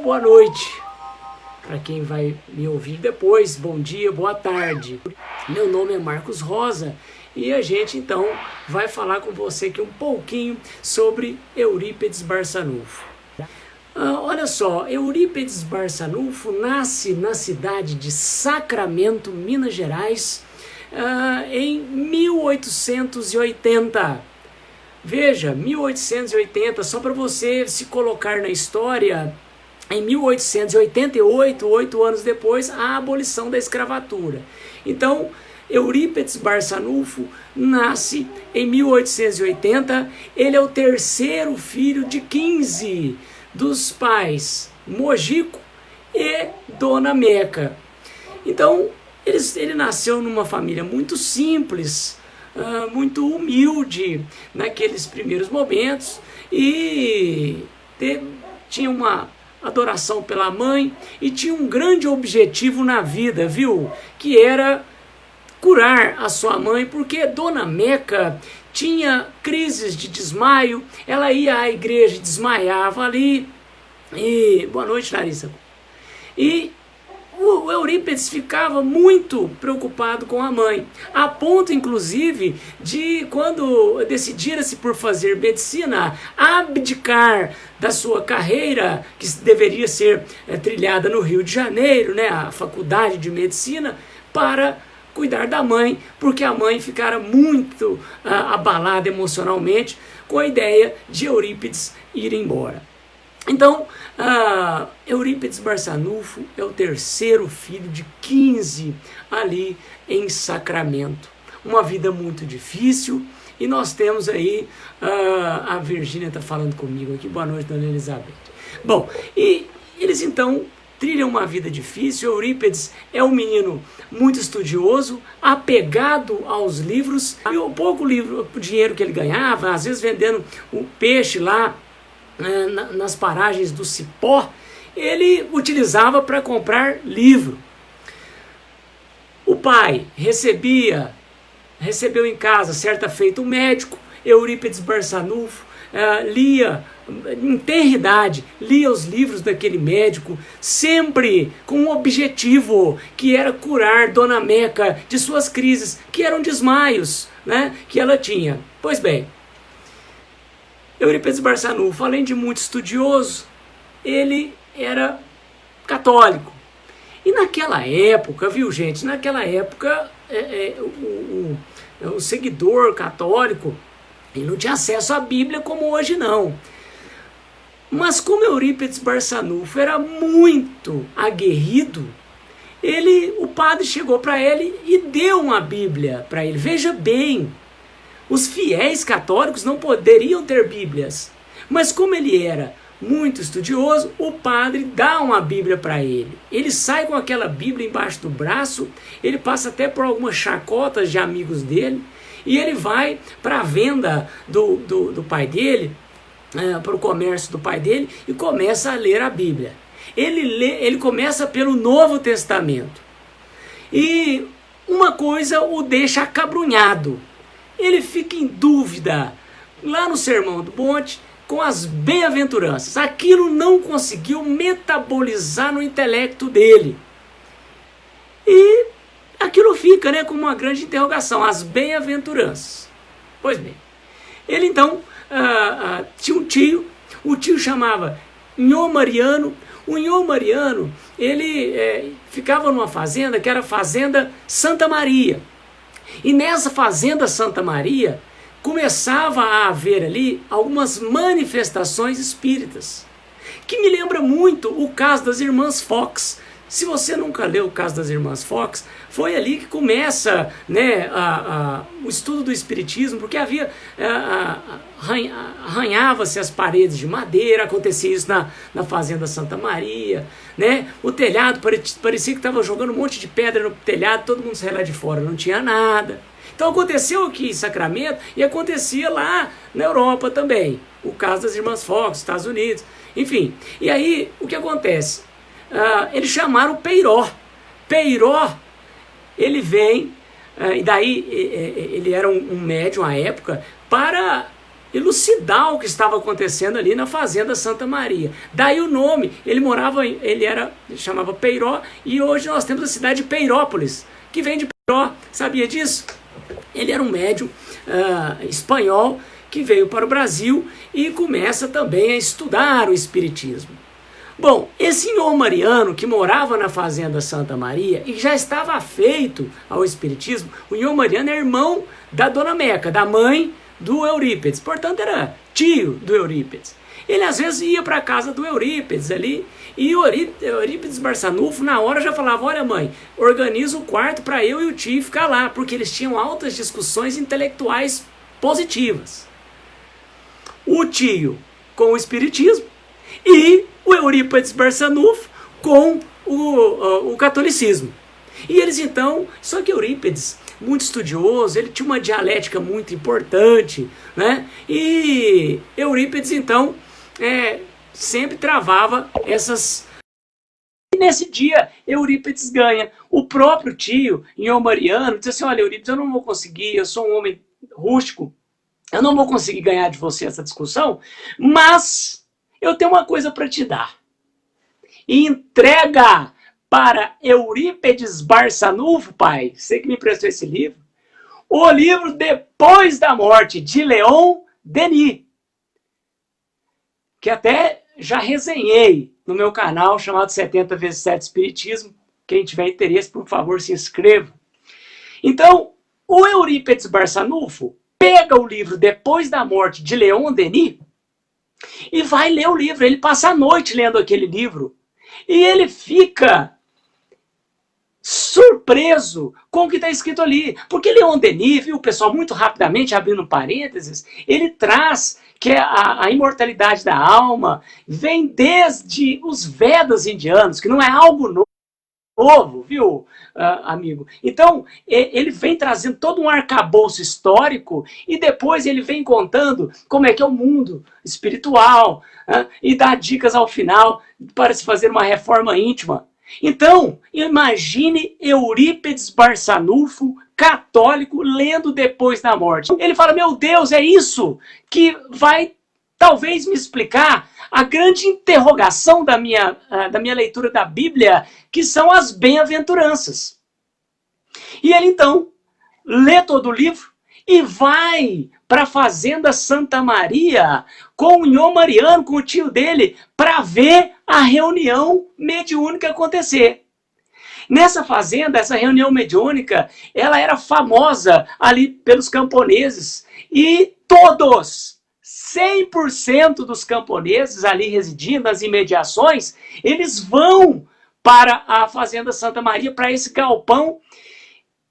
Boa noite para quem vai me ouvir depois, bom dia, boa tarde. Meu nome é Marcos Rosa e a gente então vai falar com você aqui um pouquinho sobre Eurípides Barçanufo. Olha só, Eurípides Barçanufo nasce na cidade de Sacramento, Minas Gerais, em 1880. Veja, 1880, só para você se colocar na história, em 1888, 8 anos depois, a abolição da escravatura. Então, Eurípides Barçanufo nasce em 1880, ele é o terceiro filho de 15 dos pais Mojico e Dona Meca. Então, ele nasceu numa família muito simples, muito humilde naqueles primeiros momentos e tinha uma adoração pela mãe e tinha um grande objetivo na vida, viu? Que era curar a sua mãe, porque Dona Meca tinha crises de desmaio, ela ia à igreja e desmaiava ali. E boa noite, Larissa. E o Eurípides ficava muito preocupado com a mãe, a ponto, inclusive, de, quando decidira-se por fazer medicina, abdicar da sua carreira, que deveria ser trilhada no Rio de Janeiro, né, a faculdade de medicina, para cuidar da mãe, porque a mãe ficara muito abalada emocionalmente com a ideia de Eurípides ir embora. Então, Eurípides Barçanufo é o terceiro filho de 15 ali em Sacramento. Uma vida muito difícil, e nós temos aí, a Virgínia está falando comigo aqui, boa noite, Dona Elizabeth. Bom, e eles então trilham uma vida difícil. Eurípides é um menino muito estudioso, apegado aos livros, e o pouco dinheiro que ele ganhava, às vezes vendendo o peixe lá, nas paragens do Cipó, ele utilizava para comprar livro. O pai recebeu em casa, certa feita, um médico, Eurípides Barçanufo, lia, em tenra idade, lia os livros daquele médico, sempre com um objetivo, que era curar Dona Meca de suas crises, que eram desmaios, né, que ela tinha. Pois bem, Eurípides Barçanufo, além de muito estudioso, ele era católico. E naquela época, viu gente, naquela época o seguidor católico, ele não tinha acesso à Bíblia como hoje não. Mas como Eurípides Barçanufo era muito aguerrido, o padre chegou para ele e deu uma Bíblia para ele. Veja bem, os fiéis católicos não poderiam ter Bíblias, mas como ele era muito estudioso, o padre dá uma Bíblia para ele. Ele sai com aquela Bíblia embaixo do braço, ele passa até por algumas chacotas de amigos dele, e ele vai para a venda do pai dele, para o comércio do pai dele, e começa a ler a Bíblia. Ele começa pelo Novo Testamento, e uma coisa o deixa acabrunhado. Ele fica em dúvida lá no Sermão do Monte com as bem-aventuranças. Aquilo não conseguiu metabolizar no intelecto dele. E aquilo fica, né, como uma grande interrogação, as bem-aventuranças. Pois bem, ele então tinha um tio, o tio chamava Nhô Mariano. O Nhô Mariano, ele ficava numa fazenda que era a Fazenda Santa Maria. E nessa Fazenda Santa Maria, começava a haver ali algumas manifestações espíritas, que me lembra muito o caso das Irmãs Fox. Se você nunca leu o caso das Irmãs Fox, foi ali que começa, né, o estudo do espiritismo, porque arranhava-se as paredes de madeira, acontecia isso na Fazenda Santa Maria, né? O telhado parecia que estava jogando um monte de pedra no telhado, todo mundo saía lá de fora, não tinha nada. Então aconteceu aqui em Sacramento e acontecia lá na Europa também, o caso das Irmãs Fox, Estados Unidos, enfim. E aí, o que acontece? Eles chamaram Peiró. Peiró, ele vem, e daí ele era um médium à época, para elucidar o que estava acontecendo ali na Fazenda Santa Maria. Daí o nome, chamava Peiró, e hoje nós temos a cidade de Peirópolis, que vem de Peiró, sabia disso? Ele era um médium espanhol que veio para o Brasil e começa também a estudar o espiritismo. Bom, esse senhor Mariano, que morava na Fazenda Santa Maria e já estava afeito ao espiritismo, o senhor Mariano é irmão da dona Meca, da mãe do Eurípides, portanto era tio do Eurípides. Ele às vezes ia para a casa do Eurípides ali, e o Eurípides Barçanufo na hora já falava: olha mãe, organiza o quarto para eu e o tio ficar lá, porque eles tinham altas discussões intelectuais positivas. O tio com o espiritismo e o Eurípides Barçanufo com o catolicismo. E eles então, só que Eurípides, muito estudioso, ele tinha uma dialética muito importante, né? E Eurípides então sempre travava essas. E nesse dia Eurípides ganha. O próprio tio, senhor Mariano, diz assim: olha, Eurípides, eu não vou conseguir, eu sou um homem rústico, eu não vou conseguir ganhar de você essa discussão, mas eu tenho uma coisa para te dar. Entrega para Eurípides Barçanufo, pai, você que me emprestou esse livro, o livro Depois da Morte, de Leon Denis, que até já resenhei no meu canal, chamado 70 vezes 7 Espiritismo. Quem tiver interesse, por favor, se inscreva. Então, o Eurípides Barçanufo pega o livro Depois da Morte, de Leon Denis, e vai ler o livro. Ele passa a noite lendo aquele livro. E ele fica surpreso com o que está escrito ali. Porque Leon Denis, viu, pessoal, muito rapidamente, abrindo parênteses, ele traz que a imortalidade da alma vem desde os Vedas indianos, que não é algo novo, viu, amigo? Então, ele vem trazendo todo um arcabouço histórico e depois ele vem contando como é que é o mundo espiritual, e dá dicas ao final para se fazer uma reforma íntima. Então, imagine Eurípides Barçanufo, católico, lendo Depois da Morte. Ele fala: meu Deus, é isso que vai talvez me explicar a grande interrogação da minha leitura da Bíblia, que são as bem-aventuranças. E ele então lê todo o livro e vai para a Fazenda Santa Maria com o senhor Mariano, com o tio dele, para ver a reunião mediúnica acontecer. Nessa fazenda, essa reunião mediúnica, ela era famosa ali pelos camponeses, e todos, 100% dos camponeses ali residindo nas imediações, eles vão para a Fazenda Santa Maria, para esse galpão.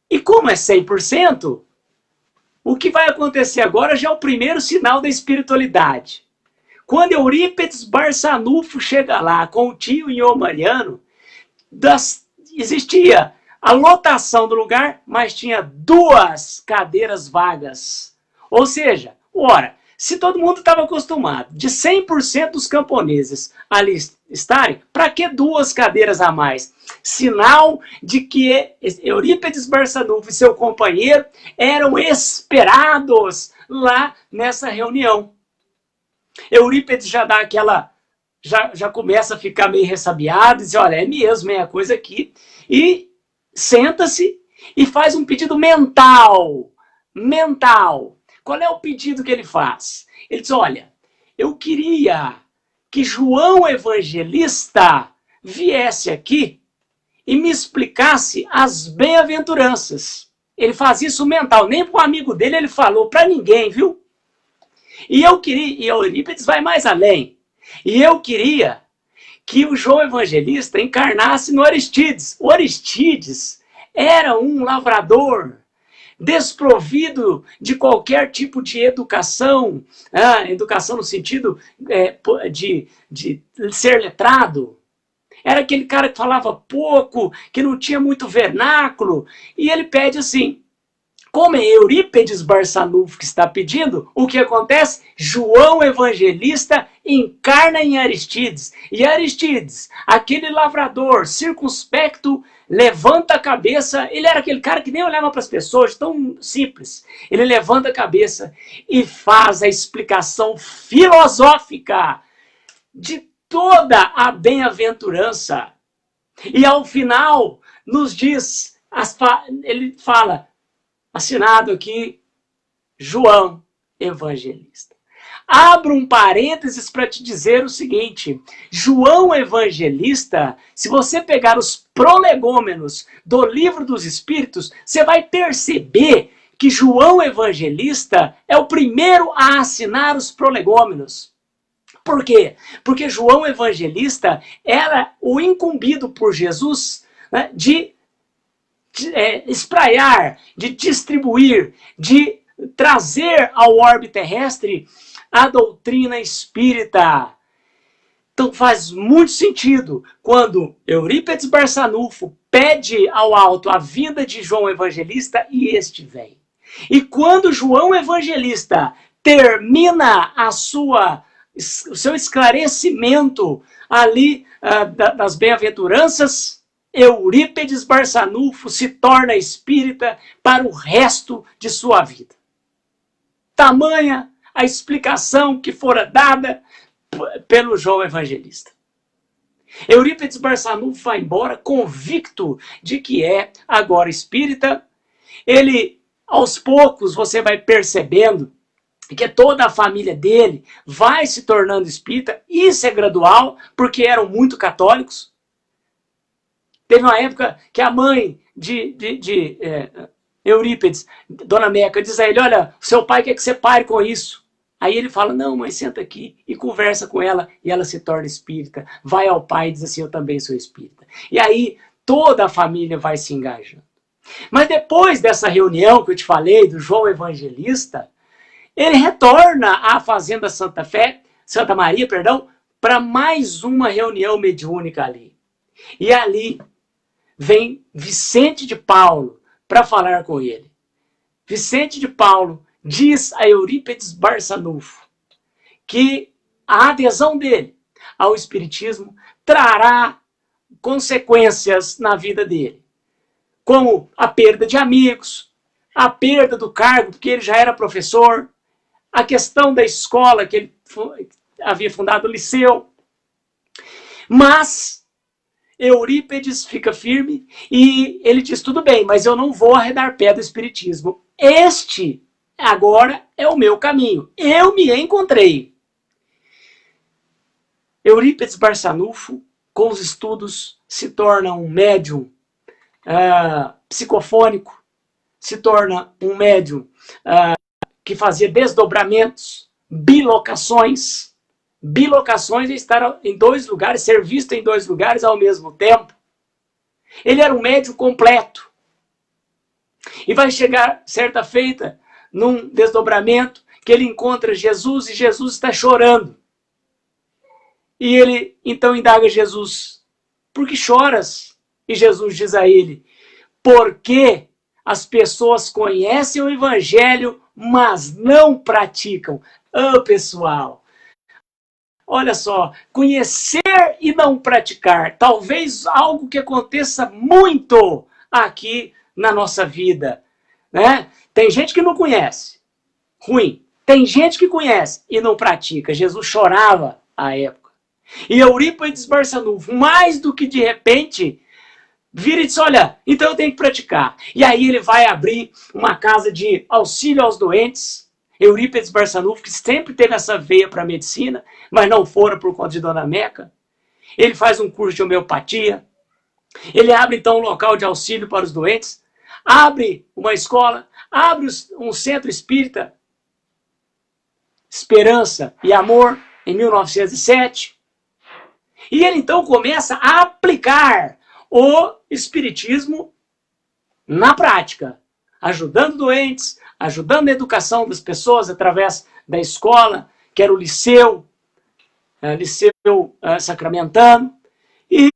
E como é 100%, o que vai acontecer agora já é o primeiro sinal da espiritualidade. Quando Eurípides Barçanufo chega lá com o tio senhor Mariano, existia a lotação do lugar, mas tinha 2 cadeiras vagas. Ou seja, ora, se todo mundo estava acostumado de 100% dos camponeses ali estarem, para que 2 cadeiras a mais? Sinal de que Eurípides Barçanufo e seu companheiro eram esperados lá nessa reunião. Eurípides já dá aquela, já começa a ficar meio ressabiado, diz: olha, é mesmo, é a coisa aqui. E senta-se e faz um pedido mental. Qual é o pedido que ele faz? Ele diz: olha, eu queria que João Evangelista viesse aqui e me explicasse as bem-aventuranças. Ele faz isso mental, nem para o amigo dele ele falou, para ninguém, viu? E eu queria, e Eurípides vai mais além, e eu queria que o João Evangelista encarnasse no Aristides. O Aristides era um lavrador desprovido de qualquer tipo de educação, educação no sentido de ser letrado. Era aquele cara que falava pouco, que não tinha muito vernáculo, e ele pede assim: Como é Eurípedes Barçanufo que está pedindo, o que acontece? João Evangelista encarna em Aristides. E Aristides, aquele lavrador circunspecto, levanta a cabeça. Ele era aquele cara que nem olhava para as pessoas, tão simples. Ele levanta a cabeça e faz a explicação filosófica de toda a bem-aventurança. E ao final nos diz, ele fala, assinado aqui, João Evangelista. Abro um parênteses para te dizer o seguinte: João Evangelista, se você pegar os prolegômenos do Livro dos Espíritos, você vai perceber que João Evangelista é o primeiro a assinar os prolegômenos. Por quê? Porque João Evangelista era o incumbido por Jesus, né, de espraiar, de distribuir, de trazer ao orbe terrestre a doutrina espírita. Então faz muito sentido quando Eurípedes Barçanufo pede ao alto a vinda de João Evangelista e este vem. E quando João Evangelista termina o seu esclarecimento ali das bem-aventuranças, Eurípedes Barçanufo se torna espírita para o resto de sua vida. Tamanha a explicação que fora dada pelo João Evangelista. Eurípedes Barçanufo vai embora convicto de que é agora espírita. Ele, aos poucos, você vai percebendo que toda a família dele vai se tornando espírita. Isso é gradual, porque eram muito católicos. Teve uma época que a mãe de Eurípedes, Dona Meca, diz a ele, olha, seu pai quer que você pare com isso. Aí ele fala, não, mãe, senta aqui, e conversa com ela, e ela se torna espírita. Vai ao pai e diz assim, eu também sou espírita. E aí toda a família vai se engajando. Mas depois dessa reunião que eu te falei, do João Evangelista, ele retorna à Fazenda Santa Maria, para mais uma reunião mediúnica ali. E ali vem Vicente de Paulo para falar com ele. Vicente de Paulo diz a Eurípedes Barçanufo que a adesão dele ao Espiritismo trará consequências na vida dele, como a perda de amigos, a perda do cargo, porque ele já era professor, a questão da escola que ele havia fundado, o liceu. Mas Eurípedes fica firme e ele diz, tudo bem, mas eu não vou arredar pé do Espiritismo. Este agora é o meu caminho. Eu me encontrei. Eurípedes Barçanufo, com os estudos, se torna um médium psicofônico, se torna um médium que fazia desdobramentos, bilocações. Bilocações é estar em dois lugares, ser visto em dois lugares ao mesmo tempo. Ele era um médium completo. E vai chegar, certa feita, num desdobramento, que ele encontra Jesus e Jesus está chorando. E ele então indaga Jesus, por que choras? E Jesus diz a ele, porque as pessoas conhecem o Evangelho, mas não praticam. Pessoal, olha só, conhecer e não praticar, talvez algo que aconteça muito aqui na nossa vida, né? Tem gente que não conhece, ruim. Tem gente que conhece e não pratica. Jesus chorava à época. E Eurípedes Barçanufo, mais do que de repente, vira e diz, olha, então eu tenho que praticar. E aí ele vai abrir uma casa de auxílio aos doentes. Eurípedes Barçanufo, que sempre teve essa veia para a medicina, mas não fora por conta de Dona Meca. Ele faz um curso de homeopatia. Ele abre então um local de auxílio para os doentes. Abre uma escola. Abre um centro espírita. Esperança e Amor, em 1907. E ele então começa a aplicar o espiritismo na prática, ajudando doentes, ajudando a educação das pessoas através da escola, que era o liceu sacramentano, e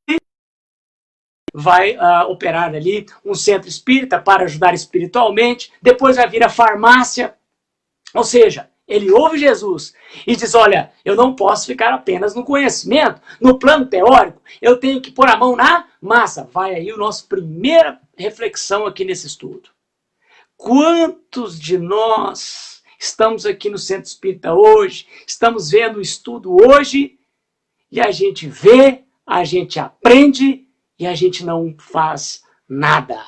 vai operar ali um centro espírita para ajudar espiritualmente, depois vai vir a farmácia, ou seja, ele ouve Jesus e diz, olha, eu não posso ficar apenas no conhecimento, no plano teórico, eu tenho que pôr a mão na massa. Vai aí a nossa primeira reflexão aqui nesse estudo. Quantos de nós estamos aqui no Centro Espírita hoje, estamos vendo o estudo hoje, e a gente vê, a gente aprende, e a gente não faz nada.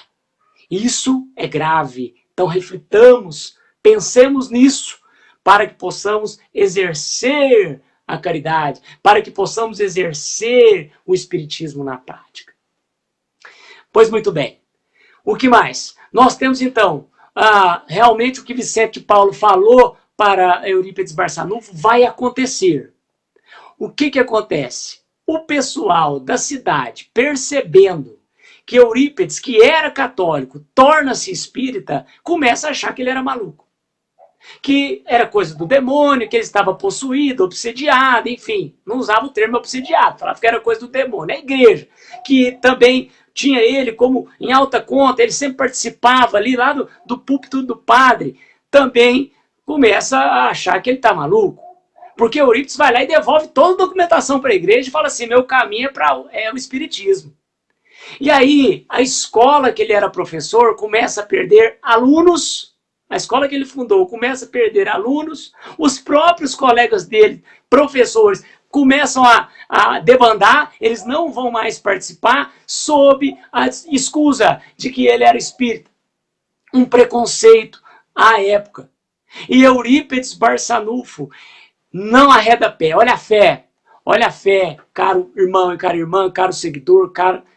Isso é grave. Então reflitamos, pensemos nisso, para que possamos exercer a caridade, para que possamos exercer o espiritismo na prática. Pois muito bem. O que mais? Nós temos então, realmente o que Vicente de Paulo falou para Eurípides Barçanufo vai acontecer. O que acontece? O pessoal da cidade, percebendo que Eurípides, que era católico, torna-se espírita, começa a achar que ele era maluco. Que era coisa do demônio, que ele estava possuído, obsediado, enfim. Não usava o termo obsediado, falava que era coisa do demônio. A igreja, que também tinha ele como em alta conta, ele sempre participava ali lá do púlpito do padre, também começa a achar que ele está maluco. Porque Eurípides vai lá e devolve toda a documentação para a igreja e fala assim, meu caminho é o espiritismo. E aí, a escola que ele era professor começa a perder alunos, a escola que ele fundou começa a perder alunos, os próprios colegas dele, professores, começam a debandar, eles não vão mais participar sob a escusa de que ele era espírita. Um preconceito à época. E Eurípides Barçanufo não arreda pé. Olha a fé, caro irmão e cara irmã, caro seguidor,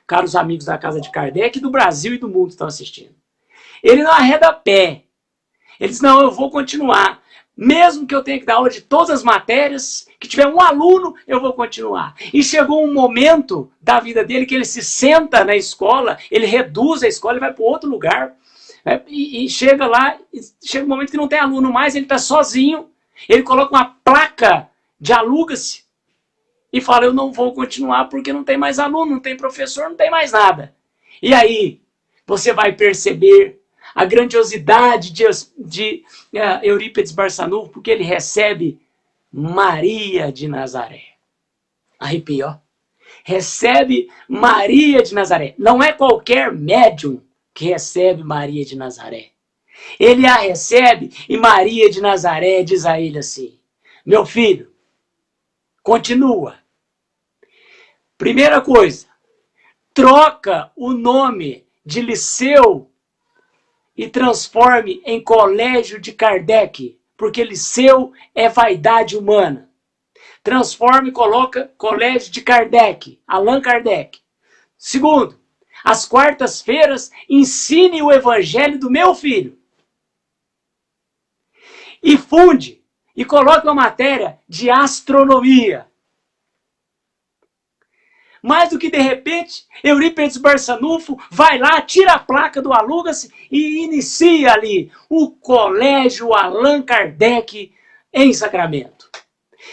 caros amigos da Casa de Kardec, do Brasil e do mundo estão assistindo. Ele não arreda pé. Ele diz, não, eu vou continuar. Mesmo que eu tenha que dar aula de todas as matérias, que tiver um aluno, eu vou continuar. E chegou um momento da vida dele que ele se senta na escola, ele reduz a escola e vai para outro lugar. E chega lá, chega um momento que não tem aluno mais, ele está sozinho. Ele coloca uma placa de aluga-se e fala, eu não vou continuar porque não tem mais aluno, não tem professor, não tem mais nada. E aí, você vai perceber a grandiosidade de Eurípides Barçanufo, porque ele recebe Maria de Nazaré. Arrepia, ó. Recebe Maria de Nazaré. Não é qualquer médium que recebe Maria de Nazaré. Ele a recebe e Maria de Nazaré diz a ele assim, meu filho, continua. Primeira coisa, troca o nome de Liceu e transforme em Colégio de Kardec, porque Liceu é vaidade humana. Transforme e coloca Colégio de Kardec, Allan Kardec. Segundo, às quartas-feiras ensine o evangelho do meu filho. E funde e coloque uma matéria de astronomia. Mais do que de repente, Eurípides Barçanufo vai lá, tira a placa do aluga-se e inicia ali o Colégio Allan Kardec em Sacramento.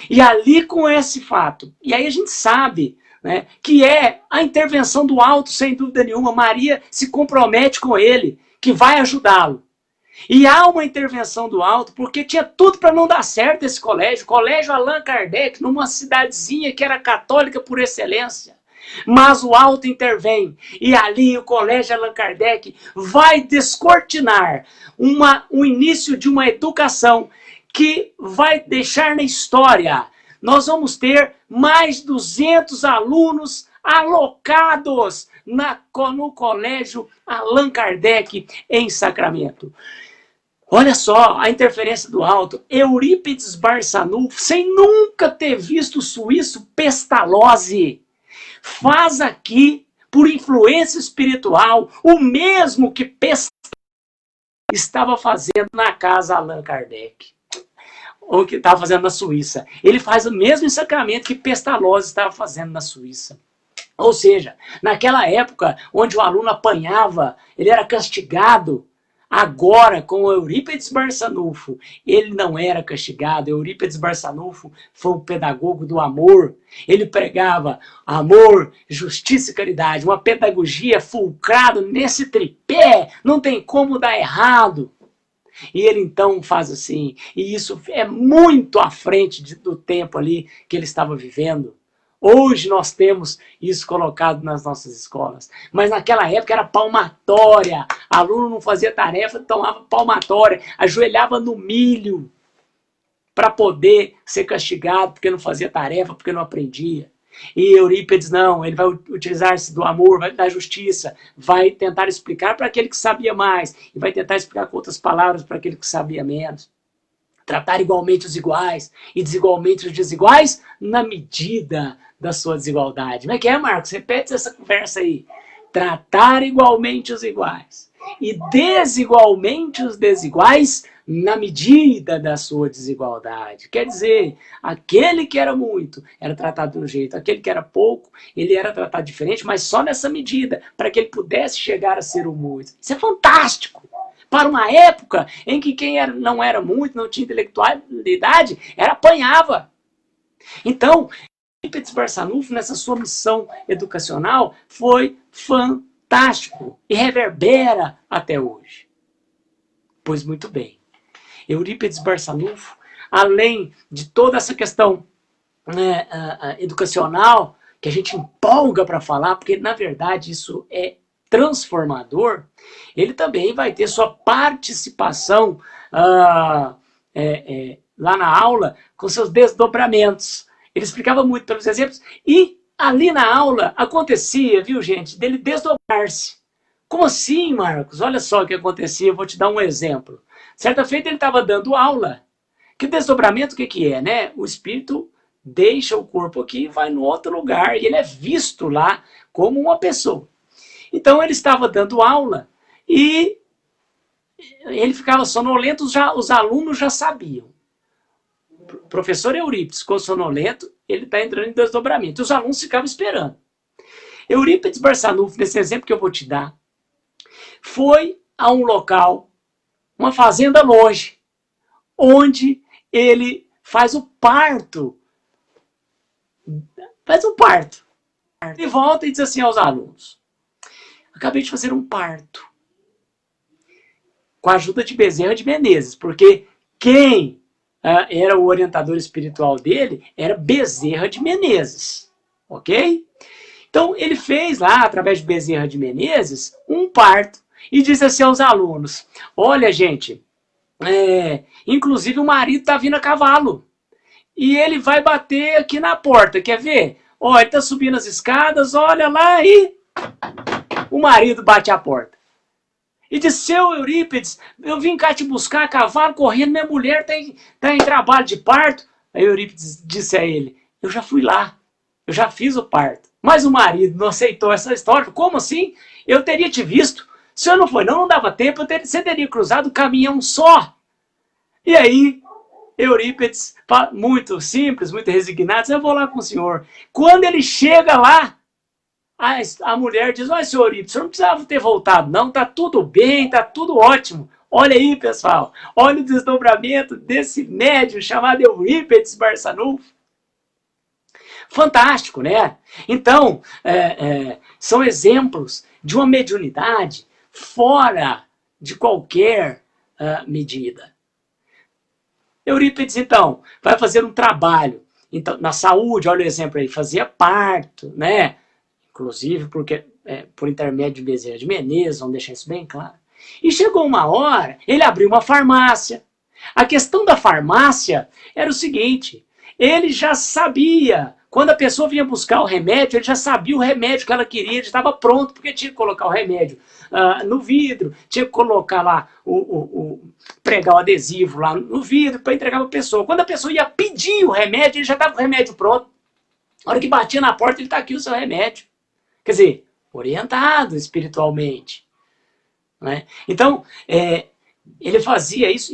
E ali com esse fato, e aí a gente sabe, né, que é a intervenção do alto, sem dúvida nenhuma, Maria se compromete com ele, que vai ajudá-lo. E há uma intervenção do alto, porque tinha tudo para não dar certo esse colégio. Colégio Allan Kardec, numa cidadezinha que era católica por excelência. Mas o alto intervém. E ali o Colégio Allan Kardec vai descortinar o início de uma educação que vai deixar na história. Nós vamos ter mais 200 alunos alocados no Colégio Allan Kardec em Sacramento. Olha só a interferência do alto. Eurípides Barçanufo, sem nunca ter visto o suíço Pestalozzi, faz aqui, por influência espiritual, o mesmo que Pestalozzi estava fazendo na casa Allan Kardec, ou que estava fazendo na Suíça. Ele faz o mesmo Sacramento que Pestalozzi estava fazendo na Suíça. Ou seja, naquela época onde o aluno apanhava, ele era castigado, Agora, com o Eurípides Barçanufo, ele não era castigado. Eurípides Barçanufo foi o pedagogo do amor. Ele pregava amor, justiça e caridade. Uma pedagogia fulcrada nesse tripé. Não tem como dar errado. E ele então faz assim. E isso é muito à frente do tempo ali que ele estava vivendo. Hoje nós temos isso colocado nas nossas escolas. Mas naquela época era palmatória. Aluno não fazia tarefa, tomava palmatória. Ajoelhava no milho para poder ser castigado porque não fazia tarefa, porque não aprendia. E Eurípides não, ele vai utilizar-se do amor, da justiça, vai tentar explicar para aquele que sabia mais e vai tentar explicar com outras palavras para aquele que sabia menos. Tratar igualmente os iguais e desigualmente os desiguais na medida da sua desigualdade. Como é que é, Marcos? Repete essa conversa aí. Tratar igualmente os iguais e desigualmente os desiguais na medida da sua desigualdade. Quer dizer, aquele que era muito era tratado de um jeito, aquele que era pouco, ele era tratado diferente, mas só nessa medida, para que ele pudesse chegar a ser o muito. Isso é fantástico! Para uma época em que quem não era muito, não tinha intelectualidade, apanhava. Então, Eurípides Barçanufo, nessa sua missão educacional, foi fantástico e reverbera até hoje. Pois muito bem, Eurípides Barçanufo, além de toda essa questão educacional, que a gente empolga para falar, porque na verdade isso é transformador, ele também vai ter sua participação lá na aula com seus desdobramentos. Ele explicava muito pelos exemplos e ali na aula acontecia, viu gente, dele desdobrar-se. Como assim, Marcos? Olha só o que acontecia, eu vou te dar um exemplo. Certa feita ele estava dando aula. Que desdobramento o que é, né? O espírito deixa o corpo aqui e vai no outro lugar e ele é visto lá como uma pessoa. Então ele estava dando aula e ele ficava sonolento, os alunos já sabiam. O professor Eurípides ficou sonolento, ele está entrando em desdobramento. Os alunos ficavam esperando. Eurípides Barçanufo, nesse exemplo que eu vou te dar, foi a um local, uma fazenda longe, onde ele faz o parto. Ele volta e diz assim aos alunos: acabei de fazer um parto. Com a ajuda de Bezerra de Menezes, porque quem era o orientador espiritual dele era Bezerra de Menezes. Ok? Então ele fez lá, através de Bezerra de Menezes, um parto. E disse assim aos alunos: olha, gente, inclusive o marido está vindo a cavalo. E ele vai bater aqui na porta, quer ver? Ó, ele está subindo as escadas, olha lá e o marido bate a porta. E disse: seu Eurípides, eu vim cá te buscar a cavalo correndo, minha mulher tá em trabalho de parto. Aí Eurípides disse a ele: eu já fui lá, eu já fiz o parto. Mas o marido não aceitou essa história. Como assim? Eu teria te visto. Se o senhor não foi, não dava tempo, você teria cruzado o caminhão só. E aí, Eurípides, muito simples, muito resignado, eu vou lá com o senhor. Quando ele chega lá, a mulher diz: olha, senhor Eurípides, o senhor não precisava ter voltado, não, tá tudo bem, tá tudo ótimo. Olha aí, pessoal, olha o desdobramento desse médium chamado Eurípides Barçanufo. Fantástico, né? Então, são exemplos de uma mediunidade fora de qualquer medida. Eurípides, então, vai fazer um trabalho. Então, na saúde, olha o exemplo aí, fazia parto, né? Inclusive porque, por intermédio de Bezerra de Menezes, vamos deixar isso bem claro. E chegou uma hora, ele abriu uma farmácia. A questão da farmácia era o seguinte: ele já sabia, quando a pessoa vinha buscar o remédio, ele já sabia o remédio que ela queria, ele estava pronto, porque tinha que colocar o remédio no vidro, tinha que colocar lá, pregar o adesivo lá no vidro para entregar para a pessoa. Quando a pessoa ia pedir o remédio, ele já estava com o remédio pronto. A hora que batia na porta, ele está aqui o seu remédio. Quer dizer, orientado espiritualmente. Né? Então, ele fazia isso.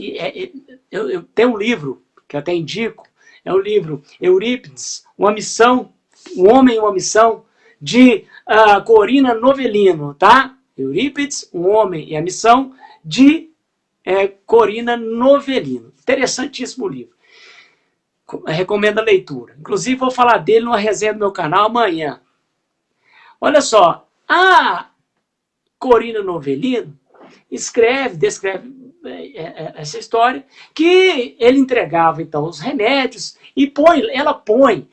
Eu tenho um livro que eu até indico, é o livro Eurípides, Uma Missão, Um Homem e uma Missão, de Corina Novellino, tá? Eurípides, Um Homem e a Missão, de Corina Novellino. Interessantíssimo livro. Recomendo a leitura. Inclusive, vou falar dele numa resenha do meu canal amanhã. Olha só, a Corina Novellino descreve essa história, que ele entregava, então, os remédios e ela põe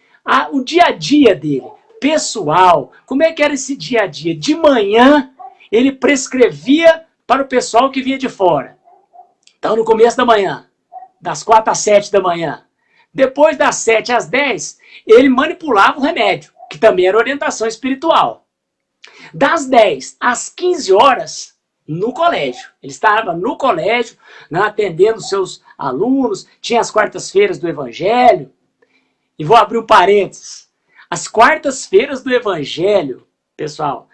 o dia a dia dele, pessoal. Como é que era esse dia a dia? De manhã, ele prescrevia para o pessoal que vinha de fora. Então, no começo da manhã, das 4 às 7 da manhã. Depois das 7 às 10, ele manipulava o remédio, que também era orientação espiritual. Das 10 às 15 horas, no colégio. Ele estava no colégio, né, atendendo seus alunos, tinha as quartas-feiras do Evangelho. E vou abrir um parênteses. As quartas-feiras do Evangelho, pessoal,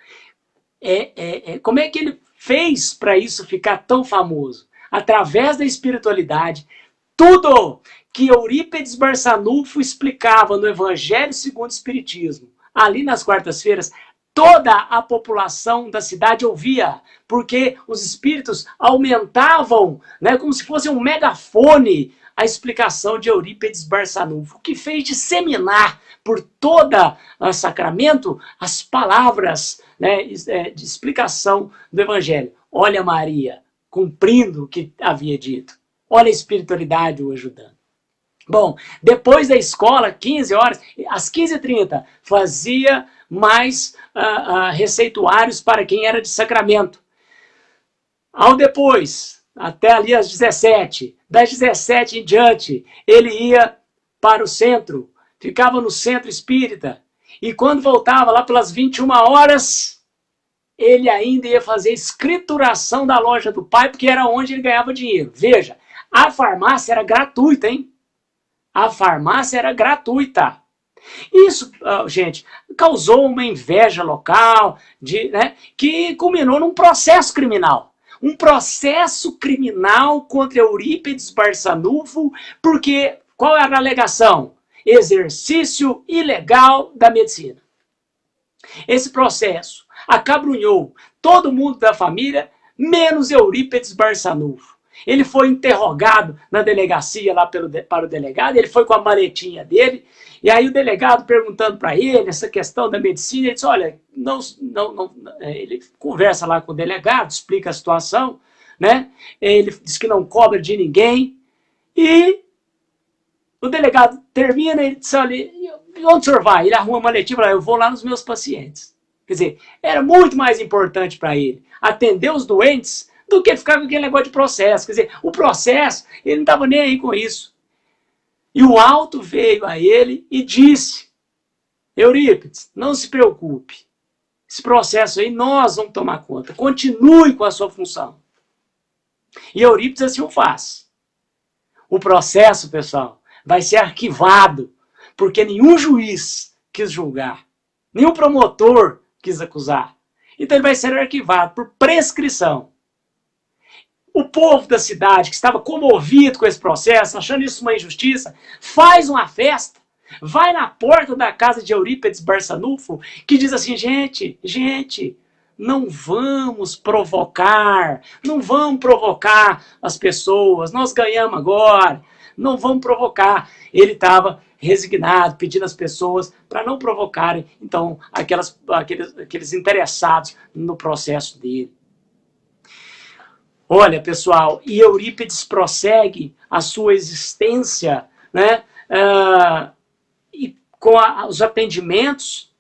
como é que ele fez para isso ficar tão famoso? Através da espiritualidade, tudo que Eurípides Barçanufo explicava no Evangelho segundo o Espiritismo, ali nas quartas-feiras, toda a população da cidade ouvia, porque os espíritos aumentavam, né, como se fosse um megafone, a explicação de Eurípides Barçanufo, que fez disseminar por toda o sacramento as palavras, né, de explicação do Evangelho. Olha Maria, cumprindo o que havia dito. Olha a espiritualidade o ajudando. Bom, depois da escola, 15 horas, às 15h30, fazia mais receituários para quem era de sacramento. Ao depois, até ali às 17, das 17 em diante, ele ia para o centro, ficava no centro espírita, e quando voltava lá pelas 21 horas, ele ainda ia fazer escrituração da loja do pai, porque era onde ele ganhava dinheiro. Veja, a farmácia era gratuita, hein? A farmácia era gratuita. Isso, gente, causou uma inveja local, né, que culminou num processo criminal. Um processo criminal contra Eurípides Barçanufo, porque qual era a alegação? Exercício ilegal da medicina. Esse processo acabrunhou todo mundo da família, menos Eurípides Barçanufo. Ele foi interrogado na delegacia lá para o delegado, ele foi com a maletinha dele, e aí o delegado perguntando para ele essa questão da medicina, ele disse, olha, ele conversa lá com o delegado, explica a situação, né? Ele diz que não cobra de ninguém, e o delegado termina, ele diz, olha, onde o senhor vai? Ele arruma a maletinha e fala, eu vou lá nos meus pacientes. Quer dizer, era muito mais importante para ele atender os doentes do que ficar com aquele negócio de processo. Quer dizer, o processo, ele não estava nem aí com isso. E o alto veio a ele e disse, Eurípides, não se preocupe. Esse processo aí nós vamos tomar conta. Continue com a sua função. E Eurípides assim o faz. O processo, pessoal, vai ser arquivado, porque nenhum juiz quis julgar, nenhum promotor quis acusar. Então ele vai ser arquivado por prescrição. O povo da cidade, que estava comovido com esse processo, achando isso uma injustiça, faz uma festa, vai na porta da casa de Eurípides Barçanufo, que diz assim, gente, não vamos provocar as pessoas, nós ganhamos agora, não vamos provocar. Ele estava resignado, pedindo às pessoas para não provocarem, então, aqueles interessados no processo dele. Olha, pessoal, e Eurípides prossegue a sua existência, né, e com os atendimentos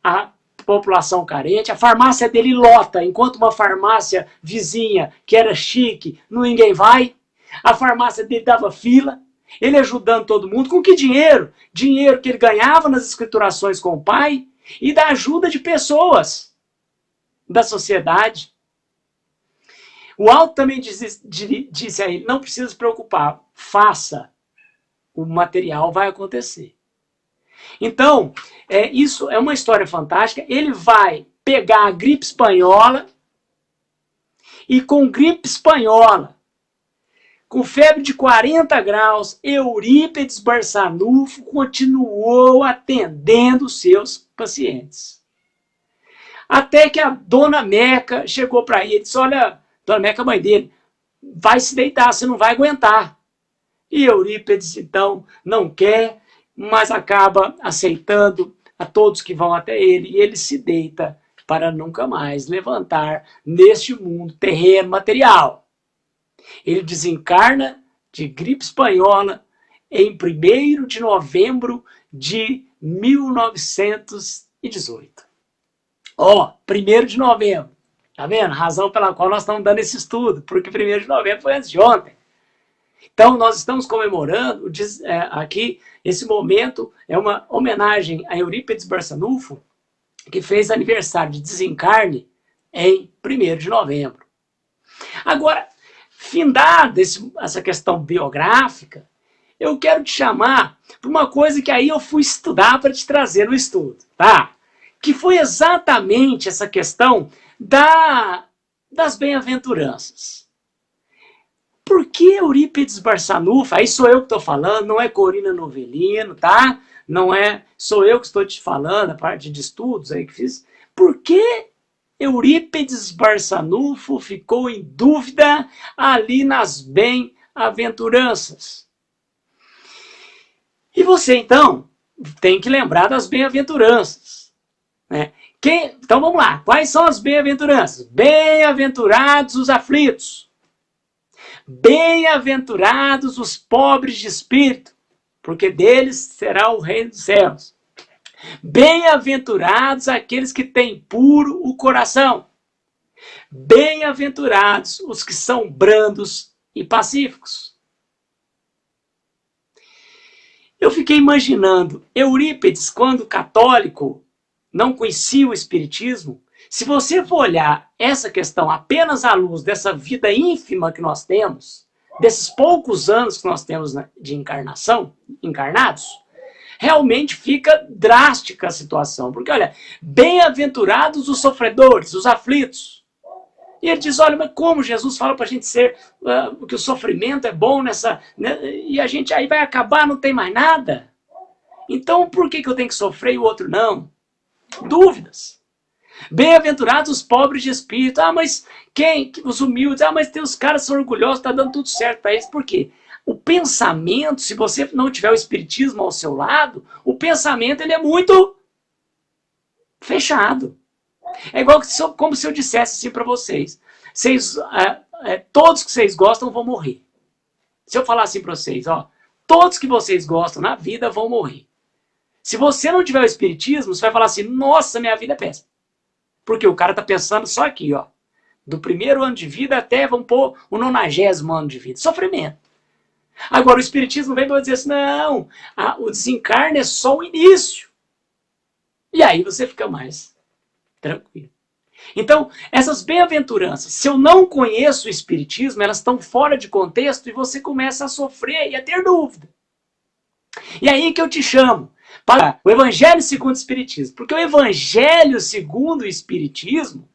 à população carente. A farmácia dele lota, enquanto uma farmácia vizinha, que era chique, ninguém vai. A farmácia dele dava fila, ele ajudando todo mundo. Com que dinheiro? Dinheiro que ele ganhava nas escriturações com o pai e da ajuda de pessoas da sociedade. O alto também disse a ele, não precisa se preocupar, faça, o material vai acontecer. Então, isso é uma história fantástica. Ele vai pegar a gripe espanhola e com gripe espanhola, com febre de 40 graus, Eurípides Barçanufo continuou atendendo seus pacientes. Até que a dona Meca chegou para ele e disse, olha, dona Meca, mãe dele, vai se deitar, você não vai aguentar. E Eurípides, então, não quer, mas acaba aceitando a todos que vão até ele, e ele se deita para nunca mais levantar neste mundo terreno material. Ele desencarna de gripe espanhola em 1º de novembro de 1918. Ó, 1º de novembro. Tá vendo? Razão pela qual nós estamos dando esse estudo, porque 1º de novembro foi antes de ontem. Então, nós estamos comemorando aqui, esse momento, é uma homenagem a Eurípides Barçanufo, que fez aniversário de desencarne em 1º de novembro. Agora, findada essa questão biográfica, eu quero te chamar para uma coisa que aí eu fui estudar para te trazer no estudo, tá? Que foi exatamente essa questão das bem-aventuranças. Por que Eurípides Barçanufo? Aí sou eu que estou falando, não é Corina Novelino, tá? Não é, sou eu que estou te falando, a parte de estudos aí que fiz. Por que Eurípides Barçanufo ficou em dúvida ali nas bem-aventuranças? E você, então, tem que lembrar das bem-aventuranças, né? Então vamos lá, quais são as bem-aventuranças? Bem-aventurados os aflitos. Bem-aventurados os pobres de espírito, porque deles será o reino dos céus. Bem-aventurados aqueles que têm puro o coração. Bem-aventurados os que são brandos e pacíficos. Eu fiquei imaginando, Eurípides, quando católico, não conhecia o espiritismo. Se você for olhar essa questão apenas à luz dessa vida ínfima que nós temos, desses poucos anos que nós temos de encarnação, encarnados, realmente fica drástica a situação. Porque, olha, bem-aventurados os sofredores, os aflitos. E ele diz, olha, mas como Jesus fala para a gente ser, que o sofrimento é bom nessa... Né, e a gente aí vai acabar, não tem mais nada. Então, por que eu tenho que sofrer e o outro não? Dúvidas. Bem-aventurados os pobres de espírito. Ah, mas quem? Os humildes. Ah, mas tem os caras que são orgulhosos, está dando tudo certo para eles. Por quê? O pensamento, se você não tiver o espiritismo ao seu lado, o pensamento ele é muito fechado. É igual como se eu dissesse assim para vocês. Todos que vocês gostam vão morrer. Se eu falar assim para vocês, ó, todos que vocês gostam na vida vão morrer. Se você não tiver o espiritismo, você vai falar assim, nossa, minha vida é péssima. Porque o cara tá pensando só aqui, ó. Do 1º ano de vida até, vamos pôr, o 90º ano de vida. Sofrimento. Agora, o espiritismo vem para dizer assim, não, o desencarne é só o início. E aí você fica mais tranquilo. Então, essas bem-aventuranças, se eu não conheço o espiritismo, elas estão fora de contexto e você começa a sofrer e a ter dúvida. E aí que eu te chamo para o Evangelho segundo o Espiritismo. Porque o Evangelho segundo o Espiritismo,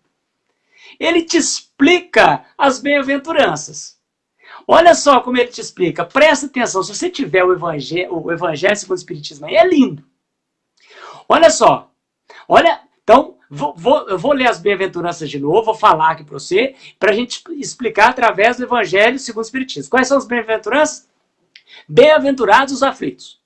ele te explica as bem-aventuranças. Olha só como ele te explica. Presta atenção, se você tiver o Evangelho segundo o Espiritismo, aí é lindo. Olha só. Olha, então, eu vou ler as bem-aventuranças de novo, vou falar aqui para você, para a gente explicar através do Evangelho segundo o Espiritismo. Quais são as bem-aventuranças? Bem-aventurados os aflitos.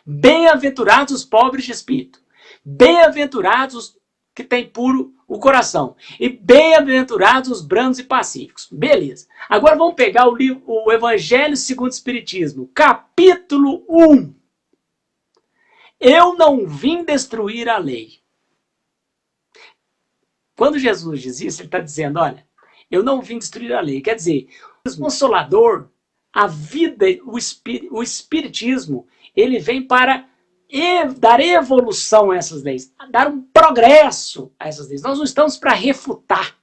Bem-aventurados os pobres de espírito. Bem-aventurados os que têm puro o coração. E bem-aventurados os brandos e pacíficos. Beleza. Agora vamos pegar o Evangelho segundo o Espiritismo. Capítulo 1. Eu não vim destruir a lei. Quando Jesus diz isso, ele está dizendo, olha, eu não vim destruir a lei. Quer dizer, o Consolador, a vida, o Espiritismo, ele vem para dar evolução a essas leis, dar um progresso a essas leis. Nós não estamos para refutar.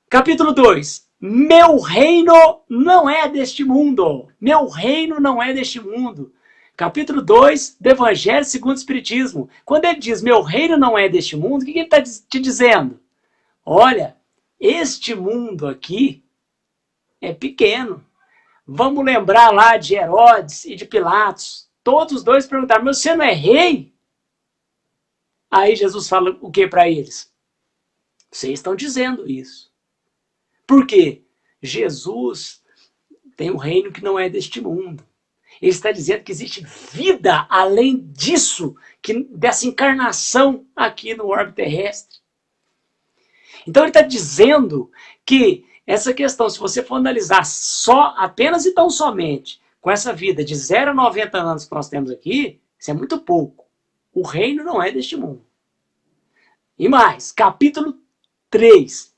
Capítulo 2. Meu reino não é deste mundo. Meu reino não é deste mundo. Capítulo 2 do Evangelho segundo o Espiritismo. Quando ele diz, meu reino não é deste mundo, o que ele está te dizendo? Olha, este mundo aqui é pequeno. Vamos lembrar lá de Herodes e de Pilatos. Todos os dois perguntaram, mas você não é rei? Aí Jesus fala o que para eles? Vocês estão dizendo isso. Por quê? Jesus tem um reino que não é deste mundo. Ele está dizendo que existe vida além disso, dessa encarnação aqui no orbe terrestre. Então ele está dizendo que essa questão, se você for analisar apenas e tão somente com essa vida de 0 a 90 anos que nós temos aqui, isso é muito pouco. O reino não é deste mundo. E mais, capítulo 3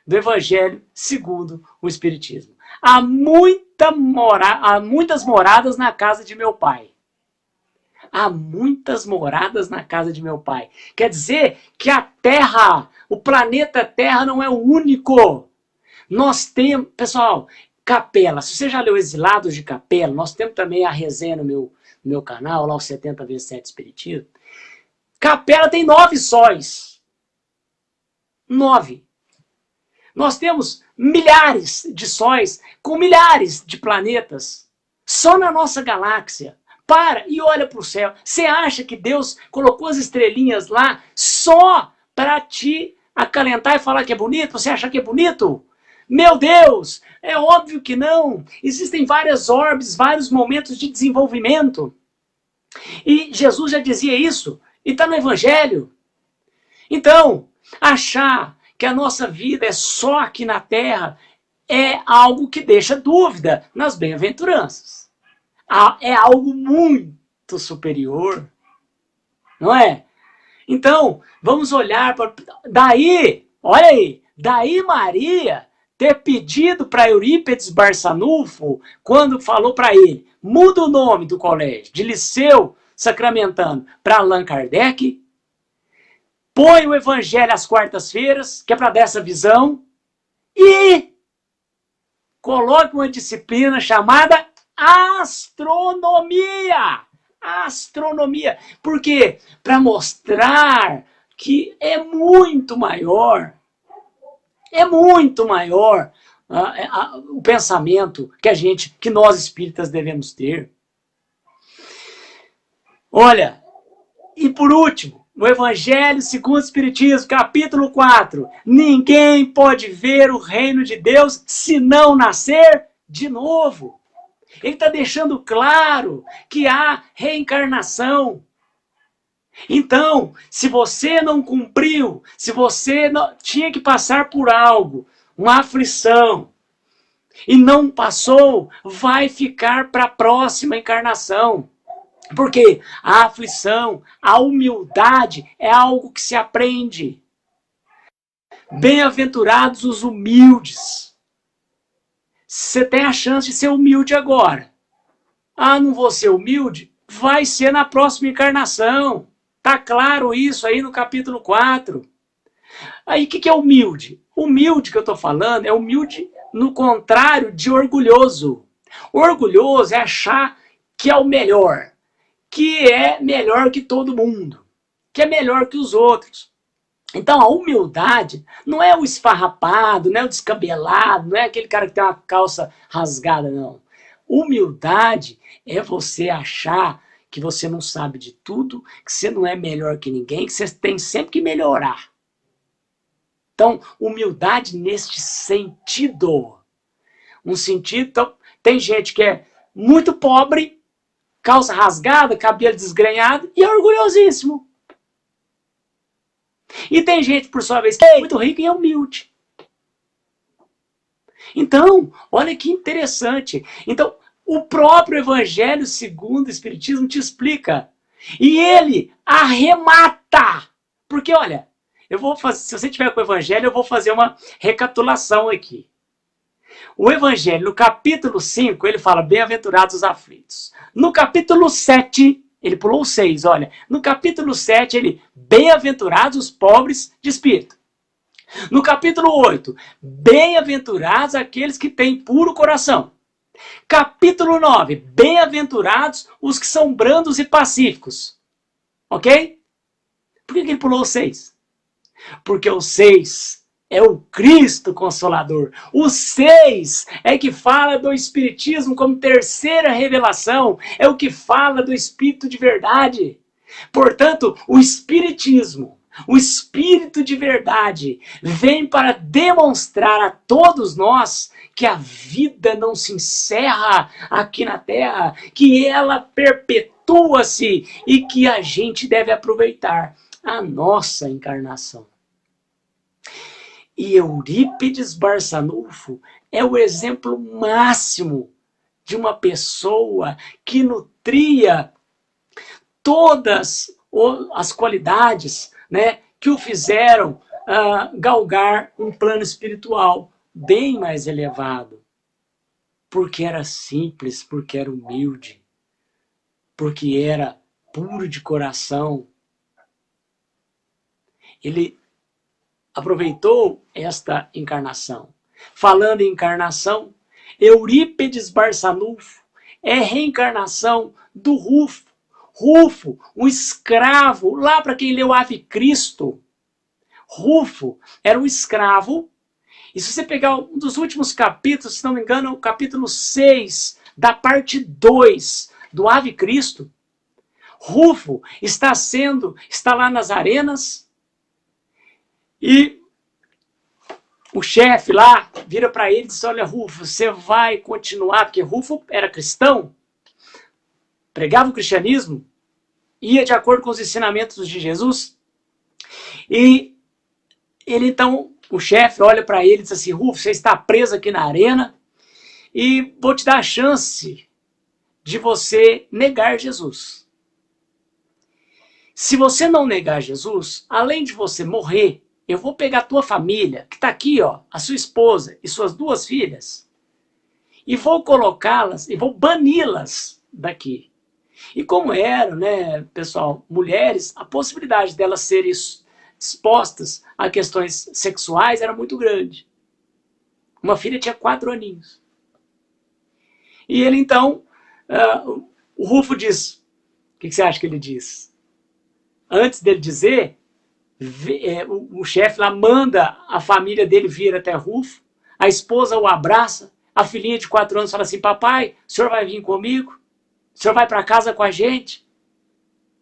do Evangelho segundo o Espiritismo. Há muitas moradas na casa de meu pai. Há muitas moradas na casa de meu pai. Quer dizer que a Terra, o planeta Terra não é o único. Nós temos, pessoal, Capela. Se você já leu Exilados de Capela, nós temos também a resenha no meu canal, lá o 70 vezes 7 Espiritismo. Capela tem 9 sóis. 9. Nós temos milhares de sóis com milhares de planetas só na nossa galáxia. Para e olha para o céu. Você acha que Deus colocou as estrelinhas lá só para te acalentar e falar que é bonito? Você acha que é bonito? Meu Deus, é óbvio que não. Existem várias orbes, vários momentos de desenvolvimento. E Jesus já dizia isso. E está no Evangelho. Então, achar que a nossa vida é só aqui na Terra é algo que deixa dúvida nas bem-aventuranças. É algo muito superior, não é? Então, vamos olhar para... Daí, olha aí, daí Maria ter pedido para Eurípides Barçanufo, quando falou para ele, muda o nome do colégio, de Liceu Sacramentano para Allan Kardec, põe o Evangelho às quartas-feiras, que é para dar essa visão, e coloca uma disciplina chamada astronomia. Astronomia. Por quê? Para mostrar que é muito maior o pensamento que nós espíritas devemos ter. Olha, e por último, no Evangelho segundo o Espiritismo, capítulo 4, ninguém pode ver o reino de Deus se não nascer de novo. Ele está deixando claro que há reencarnação. Então, se você não cumpriu, se você não, tinha que passar por algo, uma aflição, e não passou, vai ficar para a próxima encarnação. Porque a aflição, a humildade é algo que se aprende. Bem-aventurados os humildes. Você tem a chance de ser humilde agora. Ah, não vou ser humilde? Vai ser na próxima encarnação. Tá claro isso aí no capítulo 4. Aí o que é humilde? Humilde que eu estou falando é humilde no contrário de orgulhoso. Orgulhoso é achar que é o melhor. Que é melhor que todo mundo. Que é melhor que os outros. Então a humildade não é o esfarrapado, não é o descabelado, não é aquele cara que tem uma calça rasgada, não. Humildade é você achar que você não sabe de tudo, que você não é melhor que ninguém, que você tem sempre que melhorar. Então, humildade neste sentido. Um sentido, então, tem gente que é muito pobre, calça rasgada, cabelo desgrenhado e é orgulhosíssimo. E tem gente, por sua vez, que é muito rica e é humilde. Então, olha que interessante. Então, o próprio Evangelho segundo o Espiritismo te explica. E ele arremata. Porque, olha, eu vou fazer, se você tiver com o Evangelho, eu vou fazer uma recapitulação aqui. O Evangelho, no capítulo 5, ele fala, bem-aventurados os aflitos. No capítulo 7... ele pulou o 6, olha. No capítulo 7, ele, bem-aventurados os pobres de espírito. No capítulo 8, bem-aventurados aqueles que têm puro coração. Capítulo 9, bem-aventurados os que são brandos e pacíficos. Ok? Por que ele pulou o 6? Porque o 6 é o Cristo Consolador. O 6 é que fala do Espiritismo como terceira revelação. É o que fala do Espírito de verdade. Portanto, o Espiritismo O Espírito de verdade vem para demonstrar a todos nós que a vida não se encerra aqui na Terra, que ela perpetua-se e que a gente deve aproveitar a nossa encarnação. E Eurípides Barçanufo é o exemplo máximo de uma pessoa que nutria todas as qualidades, né, que o fizeram galgar um plano espiritual bem mais elevado. Porque era simples, porque era humilde, porque era puro de coração. Ele aproveitou esta encarnação. Falando em encarnação, Eurípides Barçanufo é reencarnação do Rufo. Rufo, um escravo, lá para quem leu Ave Cristo, Rufo era um escravo, e se você pegar um dos últimos capítulos, se não me engano, o capítulo 6, da parte 2 do Ave Cristo, Rufo está lá nas arenas, e o chefe lá vira para ele e diz, olha, Rufo, você vai continuar, porque Rufo era cristão, pregava o cristianismo, ia de acordo com os ensinamentos de Jesus, e ele então, o chefe olha para ele e diz assim, Rufo, você está preso aqui na arena, e vou te dar a chance de você negar Jesus. Se você não negar Jesus, além de você morrer, eu vou pegar a tua família, que está aqui, ó, a sua esposa e suas 2 filhas, e vou colocá-las, e vou bani-las daqui. E como eram, né, pessoal, mulheres, a possibilidade delas serem expostas a questões sexuais era muito grande. Uma filha tinha 4 aninhos. E ele então, o Rufo diz, o que você acha que ele diz? Antes dele dizer, o chefe lá manda a família dele vir até Rufo, a esposa o abraça, a filhinha de 4 anos fala assim, papai, o senhor vai vir comigo? O senhor vai para casa com a gente?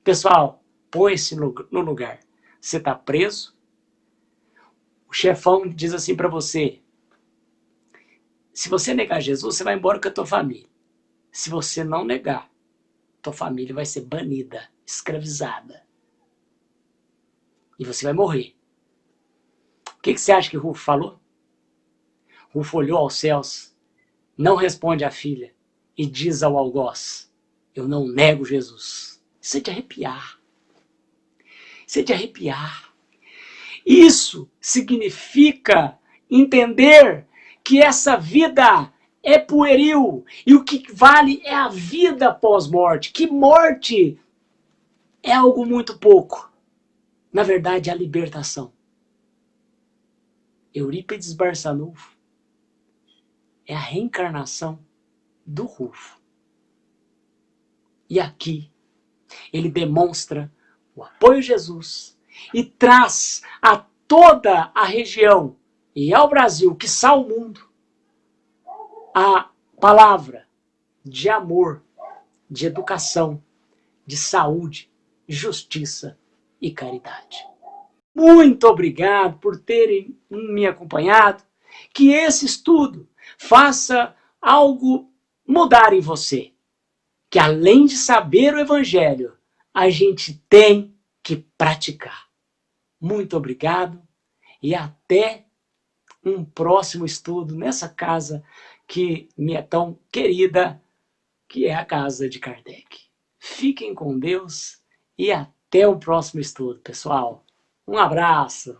Pessoal, põe-se no lugar. Você está preso? O chefão diz assim para você, se você negar Jesus, você vai embora com a tua família. Se você não negar, tua família vai ser banida, escravizada. E você vai morrer. O que você acha que Rufo falou? Rufo olhou aos céus, não responde à filha e diz ao algoz, eu não nego Jesus. Isso é de arrepiar. Isso é de arrepiar. Isso significa entender que essa vida é pueril e o que vale é a vida pós-morte. Que morte é algo muito pouco. Na verdade, é a libertação. Eurípides Barçanufo é a reencarnação do Rufo. E aqui ele demonstra o apoio a Jesus e traz a toda a região e ao Brasil, quiçá o mundo, a palavra de amor, de educação, de saúde, justiça e caridade. Muito obrigado por terem me acompanhado. Que esse estudo faça algo mudar em você. Que além de saber o Evangelho, a gente tem que praticar. Muito obrigado e até um próximo estudo nessa casa que me é tão querida, que é a casa de Kardec. Fiquem com Deus e até o próximo estudo, pessoal. Um abraço!